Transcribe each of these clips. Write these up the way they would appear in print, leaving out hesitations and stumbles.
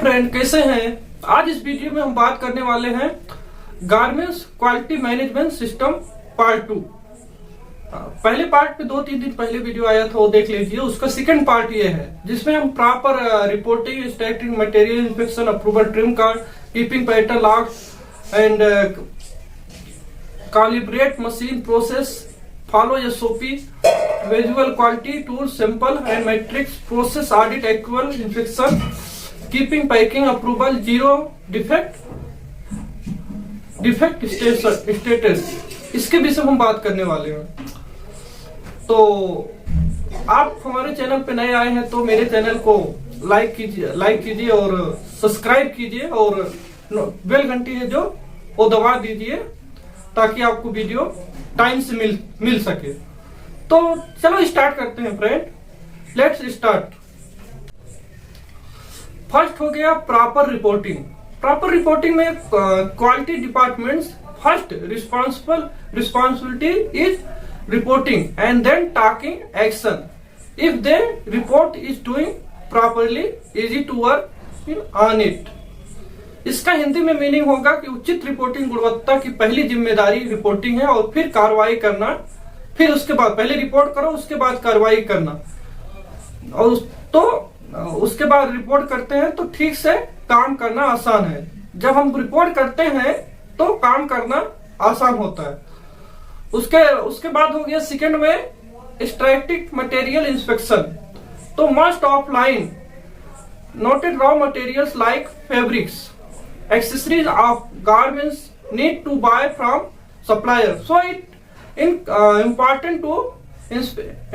Friend, कैसे हैं? आज इस वीडियो में हम बात करने वाले हैं garments quality management system part 2। पहले पार्ट पे 2-3 दिन पहले वीडियो आया था, वो देख लीजिए। उसका सेकंड पार्ट ये है जिसमें हम proper reporting, static material inspection, approval, trim card, keeping pattern log and calibrate machine process, follow SOP, visual quality tool, sample and matrix process, audit, actual inspection, keeping packing, approval, zero defect status, इसके विषय में हम बात करने वाले हैं। तो आप हमारे चैनल पे नए आए हैं तो मेरे चैनल को लाइक कीजिए और सब्सक्राइब कीजिए और बेल घंटी है जो वो दबा दीजिए ताकि आपको वीडियो टाइम से मिल सके। तो चलो स्टार्ट करते हैं फ्रेंड, लेट्स स्टार्ट। फर्स्ट हो गया प्रॉपर रिपोर्टिंग। प्रॉपर रिपोर्टिंग में quality departments first responsibility is reporting and then taking action. If they report is doing properly, easy to work on it. इसका हिंदी में मीनिंग होगा कि उचित रिपोर्टिंग गुणवत्ता की पहली जिम्मेदारी रिपोर्टिंग है और फिर कार्रवाई करना, फिर उसके बाद पहले रिपोर्ट करो उसके बाद कार्रवाई करना। और तो उसके बाद रिपोर्ट करते हैं तो ठीक से काम करना आसान है। जब हम रिपोर्ट करते हैं तो काम करना आसान होता है। उसके बाद हो गया सेकंड में स्टैटिक मटेरियल इंस्पेक्शन। तो must offline noted raw materials like fabrics, accessories of garments need to buy from supplier, so it important to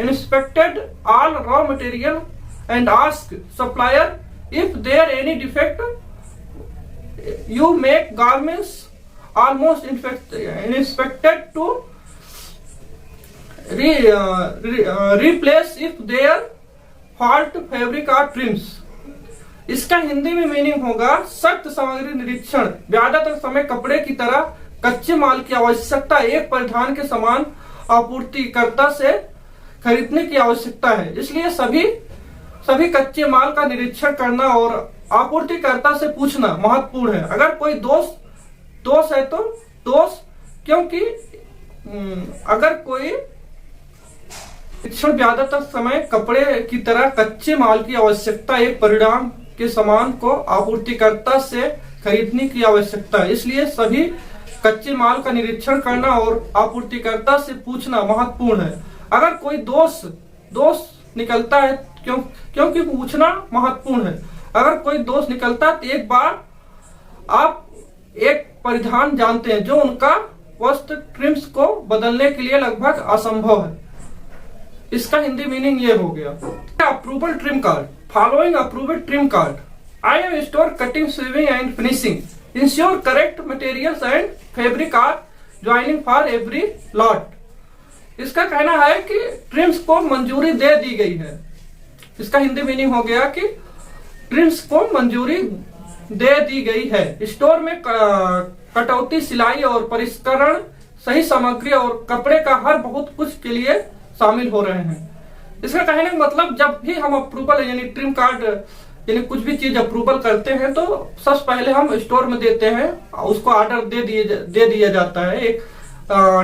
inspected all raw material and ask supplier if there any defect. You make garments almost inspected to replace if there fault fabric or trims. इसका हिंदी में meaning होगा सख्त सामग्री निरीक्षण। ज्यादातर समय कपड़े की तरह कच्चे माल की आवश्यकता एक परिधान के समान आपूर्तिकर्ता से खरीदने की आवश्यकता है। इसलिए सभी कच्चे माल का निरीक्षण करना और आपूर्तिकर्ता से पूछना महत्वपूर्ण है। अगर कोई दोष है तो दोष, क्योंकि अगर कोई निरीक्षण ज्यादातर समय कपड़े की तरह कच्चे माल की आवश्यकता एक परिणाम के सामान को आपूर्तिकर्ता से खरीदने की आवश्यकता है। इसलिए सभी कच्चे माल का निरीक्षण करना और आपूर्तिकर्ता से पूछना महत्वपूर्ण है। अगर कोई दोष निकलता है, क्योंकि पूछना महत्वपूर्ण है। अगर कोई दोष निकलता है तो एक बार आप एक परिधान जानते हैं जो उनका वस्त्र ट्रिम्स को बदलने के लिए लगभग असंभव है। इसका हिंदी मीनिंग ये हो गया। Approval trim card, following approved trim card. I am store cutting, sewing and finishing. Ensure correct materials and fabric are joining for every lot. इसका कहना है कि ट्रिम्स को मंजूरी दे दी गई है। इसका हिंदी मीनिंग हो गया कि ट्रिम्स को मंजूरी दे दी गई है। स्टोर में कटौती, सिलाई और परिष्करण, सही सामग्री और कपड़े का हर बहुत कुछ के लिए शामिल हो रहे हैं। इसका कहने का मतलब जब भी हम अप्रूवल यानी ट्रिम कार्ड यानी कुछ भी चीज अप्रूवल करते हैं तो सबसे पहले हम स्टोर में देते हैं, उसको ऑर्डर दे दिया जाता है, एक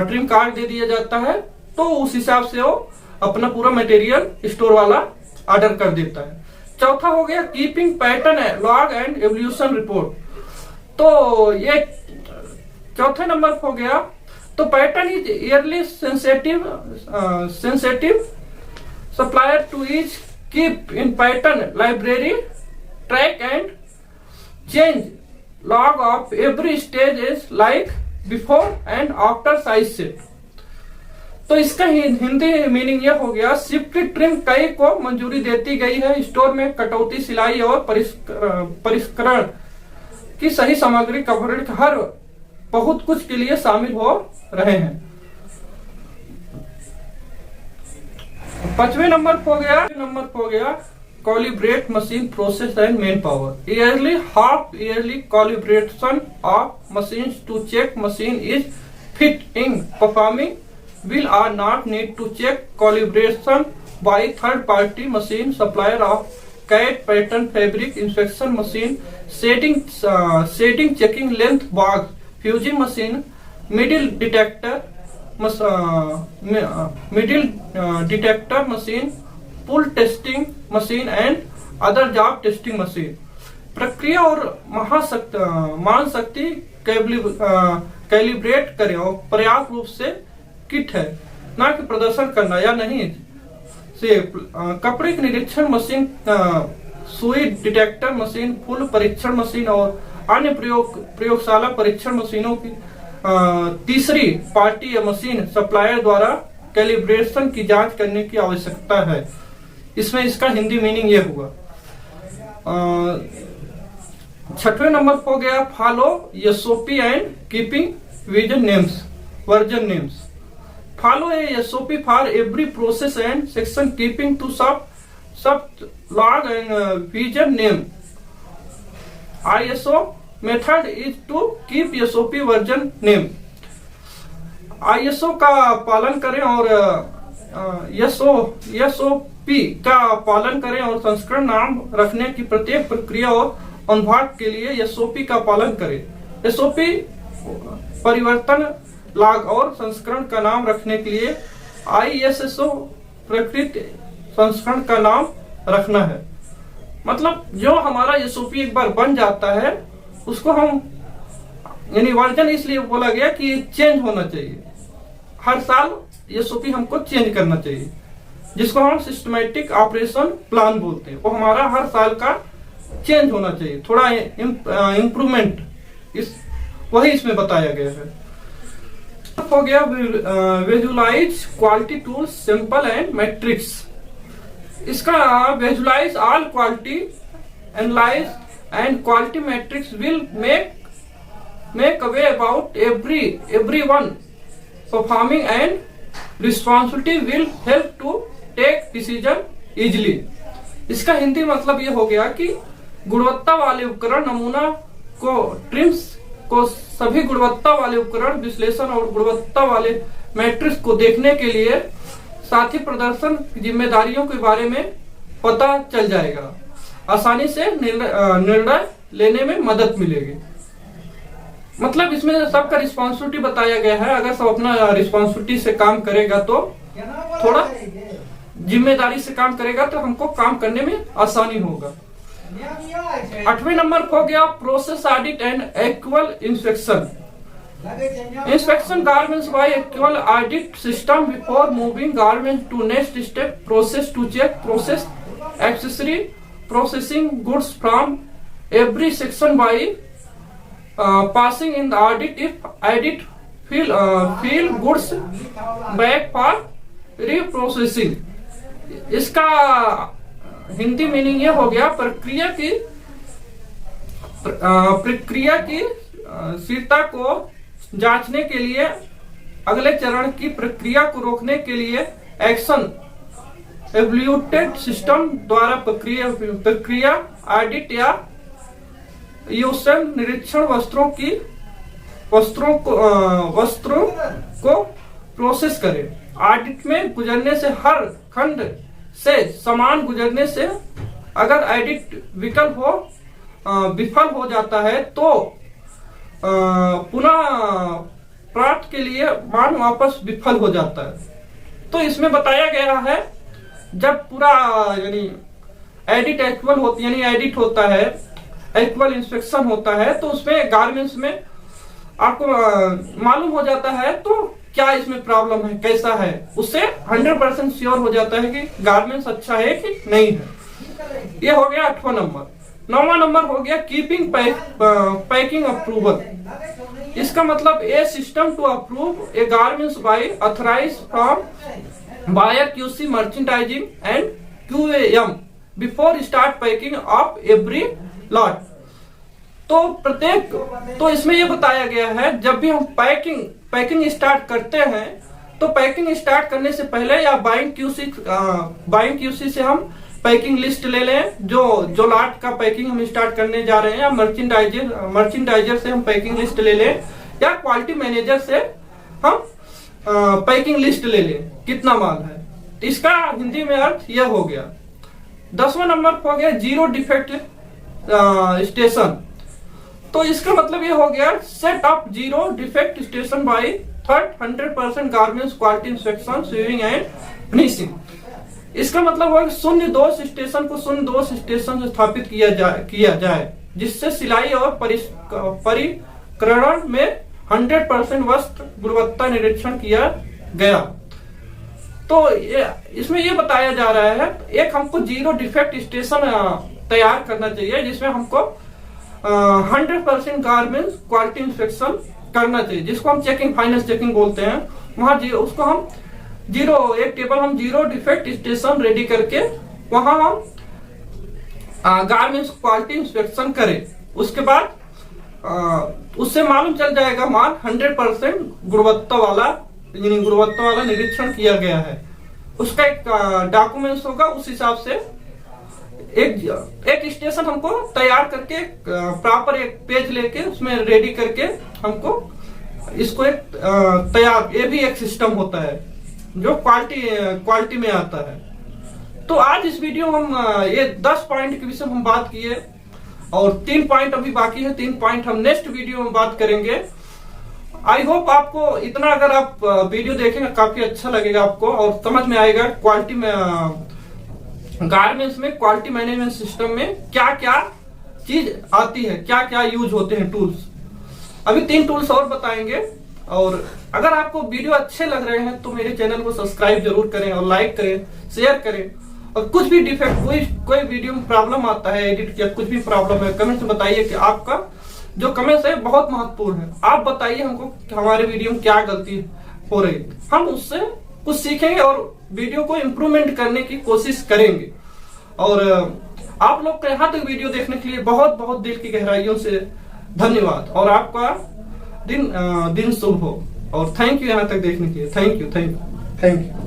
ट्रिम कार्ड दे दिया जाता है। तो उस हिसाब से वो अपना पूरा मटेरियल स्टोर वाला ऑर्डर कर देता है। चौथा हो गया keeping pattern log and evolution report. तो ये चौथे नंबर हो गया। तो pattern is yearly sensitive supplier to each keep in pattern library, track and change log of every stage is like before and after size set. तो इसका Hindi meaning यह हो गया शिफ्ट ट्रिम कई को मंजूरी देती गई है। स्टोर में कटौती, सिलाई और परिष्करण की सही सामग्री कवरेज हर बहुत कुछ के लिए शामिल हो रहे हैं। पांचवें नंबर हो गया calibrate machine process and man power. Yearly half yearly calibration of machines to check machine is fit in performing will or not need to check calibration by third party machine supplier of cut pattern fabric inspection machine, shading checking length box, fusing machine, middle detector machine, pull testing machine and other job testing machine. प्रक्रिया और मान शक्ति calibrate करें और पर्याप्त रूप से kit है, ना कि प्रदर्शन करना या नहीं से कपड़े की निरीक्षण मशीन, सुई डिटेक्टर मशीन, फुल परीक्षण मशीन और अन्य प्रयोगशाला परीक्षण मशीनों की तीसरी पार्टी या मशीन सप्लायर द्वारा कैलिब्रेशन की जांच करने की आवश्यकता है। इसमें इसका हिंदी मीनिंग ये हुआ। 6वें नंबर हो गया follow SOP and keeping version names. Follow a SOP for every process and section, keeping to sub log and version name. ISO method is to keep SOP version name. ISO का पालन करें और SOP का पालन करें और संस्करण नाम रखने की प्रत्येक प्रक्रिया और अनुभाग के लिए SOP का पालन करें। SOP परिवर्तन लॉग और संस्करण का नाम रखने के लिए ISO प्रकृत संस्करण का नाम रखना है। मतलब जो हमारा SOP एक बार बन जाता है उसको हम यानी वर्जन इसलिए बोला गया कि चेंज होना चाहिए, हर साल SOP हमको चेंज करना चाहिए, जिसको हम सिस्टमैटिक ऑपरेशन प्लान बोलते हैं। वो हमारा हर साल का चेंज होना चाहिए, थोड़ा इम्प्रूवमेंट वही इसमें बताया गया है। हो गया visualize quality tools simple and matrix. इसका visualize all quality analyze and quality matrix will make away about everyone performing and responsibility will help to take decision easily। इसका हिंदी मतलब ये हो गया कि गुणवत्ता वाले उपकरण नमूना को ट्रिम्स को सभी गुणवत्ता वाले उपकरण विश्लेषण और गुणवत्ता वाले मैट्रिक्स को देखने के लिए साथी प्रदर्शन जिम्मेदारियों के बारे में पता चल जाएगा, आसानी से निर्णय लेने में मदद मिलेगी। मतलब इसमें सबका रिस्पॉन्सिबिलिटी बताया गया है। अगर सब अपना रिस्पॉन्सिबिलिटी से काम करेगा तो थोड़ा जिम्मेदारी से काम करेगा तो हमको काम करने में आसानी होगा। 8वें नंबर हो गया process audit and equal inspection. Inspection garments by equal audit system before moving garments to next step. Process to check process accessory processing goods from every section by passing in the audit. If audit feel goods back for reprocessing. इसका Hindi meaning ये हो गया प्रक्रिया की स्थिरता को जांचने के लिए अगले चरण की प्रक्रिया को रोकने के लिए एक्शन एवल्यूटेड सिस्टम द्वारा प्रक्रिया ऑडिट या यूएसएम निरीक्षण वस्त्रों को प्रोसेस करे। ऑडिट में गुजरने से हर खंड से समान गुजरने से अगर ऑडिट विफल हो जाता है तो पुनः प्राप्त के लिए मान वापस विफल हो जाता है। तो इसमें बताया गया है जब पूरा यानी एडिट एक्वल होती यानी एडिट होता है, एक्वल इंस्पेक्शन होता है तो उसमें गारमेंट्स में आपको मालूम हो जाता है तो क्या इसमें प्रॉब्लम है, कैसा है, उससे 100% श्योर हो जाता है कि गारमेंट्स अच्छा है कि नहीं है। ये हो गया 8वां नंबर। 9वां नंबर हो गया कीपिंग पैकिंग अप्रूवल। इसका मतलब a system to approve a garments by authorized from buyer QC merchandising and QAM before start packing of every lot. तो इसमें ये बताया गया है जब भी हम पैकिंग स्टार्ट करते हैं तो पैकिंग स्टार्ट करने से पहले या बाइंग क्यूसी से हम पैकिंग लिस्ट ले लें, जो लॉट का पैकिंग हम स्टार्ट करने जा रहे हैं, या मर्चेंडाइजर से हम पैकिंग लिस्ट ले लें, या क्वालिटी मैनेजर से हम पैकिंग लिस्ट ले लें कितना माल है। इसका हिंदी में अर्थ यह हो गया। 10वां नंबर हो गया जीरो डिफेक्ट स्टेशन। तो इसका मतलब ये हो गया set up zero defect station by third 100% garments quality inspection sewing and finishing. इसका मतलब हो शून्य दोष स्टेशन को शून्य दोष स्टेशन से स्थापित किया जाए जिससे सिलाई और परिक्रमण में 100% वस्त्र गुणवत्ता निरीक्षण किया गया। तो इसमें ये बताया जा रहा है एक हमको जीरो डिफेक्ट स्टेशन तैयार करना चाहिए जिसमें हमको 100% गारमेंट्स क्वालिटी इंस्पेक्शन करना चाहिए, जिसको हम चेकिंग फाइनेंस चेकिंग बोलते हैं। वहां उसको हम एक टेबल हम जीरो डिफेक्ट स्टेशन रेडी करके वहां हम गारमेंट्स क्वालिटी इंस्पेक्शन करें। उसके बाद उससे मालूम चल जाएगा माल 100% गुणवत्ता वाला निरीक्षण किया गया है। उसका एक डॉक्यूमेंट्स होगा, उस हिसाब से एक स्टेशन हमको तैयार करके प्रॉपर एक पेज लेके उसमें रेडी करके हमको इसको एक तैयार, ये भी एक सिस्टम होता है जो क्वालिटी में आता है। तो आज इस वीडियो में हम ये 10 पॉइंट के विषय में हम बात किए और 3 पॉइंट अभी बाकी है। 3 पॉइंट हम नेक्स्ट वीडियो में बात करेंगे। आई होप आपको इतना, अगर आप वीडियो देखेंगे काफी अच्छा लगेगा आपको और समझ में आएगा क्वालिटी में गारमेंट्स में क्वालिटी मैनेजमेंट सिस्टम में क्या क्या चीज आती है, क्या क्या यूज होते हैं टूल्स। अभी 3 टूल्स और बताएंगे। और अगर आपको वीडियो अच्छे लग रहे हैं तो मेरे चैनल को सब्सक्राइब जरूर करें और लाइक करें, शेयर करें। और कुछ भी डिफेक्ट कोई वीडियो में प्रॉब्लम आता है, एडिट किया कुछ भी प्रॉब्लम है, कमेंट में बताइए कि आपका जो कमेंट्स है बहुत महत्वपूर्ण है। आप बताइए हमको कि हमारे वीडियो में क्या गलती हो रही, हम उससे कुछ सीखेंगे और वीडियो को इम्प्रूवमेंट करने की कोशिश करेंगे। और आप लोग का यहाँ तक वीडियो देखने के लिए बहुत बहुत दिल की गहराइयों से धन्यवाद और आपका दिन शुभ हो। और थैंक यू यहाँ तक देखने के लिए। Thank you.